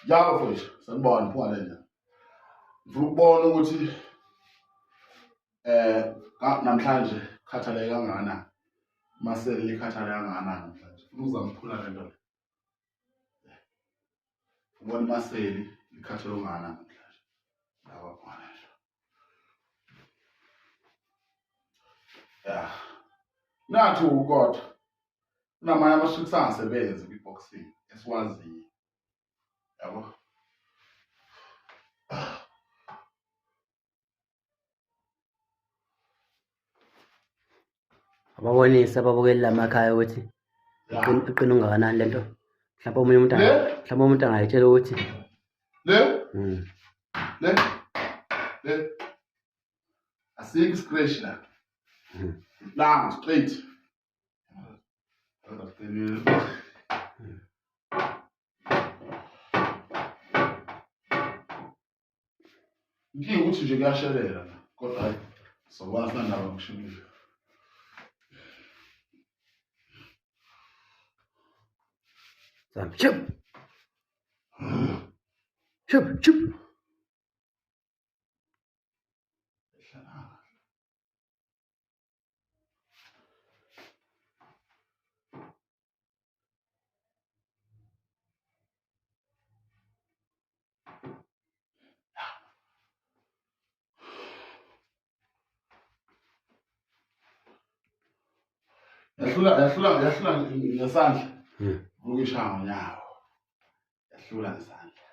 Njalo mfowethu, sanibona phuma le nja. Ngifuna ukubona ukuthi namhlanje khathaleke kangakanani. Maseli likhathaleke kangakanani namhlanje. Ufuna uzamphula le nto le. Ubona maseli likhathaleke kangakanani namhlanje. Laba khona nje. Ya. Nathi ukodwa. Kunamanye ama-tricks angasebenzi kwi-boxing esiwaziyo. Yabo. Ababonisa ababukeli lamakhaya ukuthi iqina ungakanani lento. Mhlawumbe umuntu angayitshela ukuthi le asikho scratch la. Lang straight. Ngike ukuthi nje kuyashelela la. Kodwa hayi sokwazi nandaba ngokushimile. Chup. Yahlula ngesandla. Ukuyishaya ngonyawo. Yahlula ngesandla.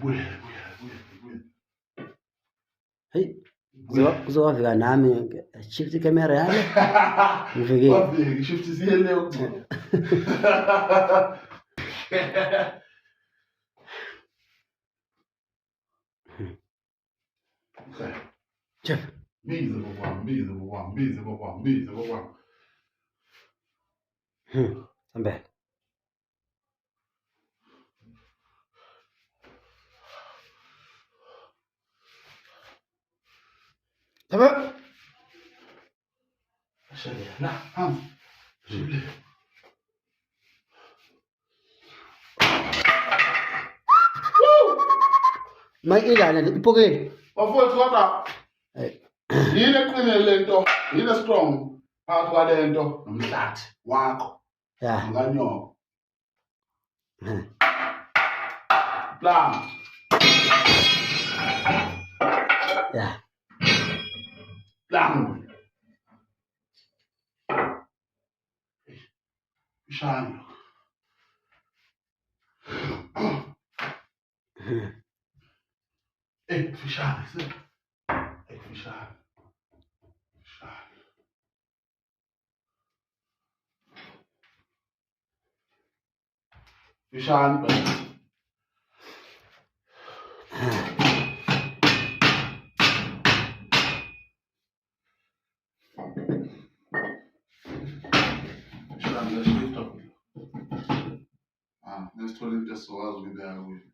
Buya. Hey, uzowavika nami shift camera yale. Ngivike. Wavike shift siyele ukuthina. Okay. Chef. Bize bokwami. Sambe. Tamam. Şöyle. Ham. Şimdi. Mayilana ipokeni. Bafowethu kodwa yini eqinile lento, yini strong phakathi kwalento nomhlathi wakho. Ya. Nganyoko. Plan. Ya. Plan. Shine. Fechado, isso é fechado. Fechado, let's turn it just so as we there.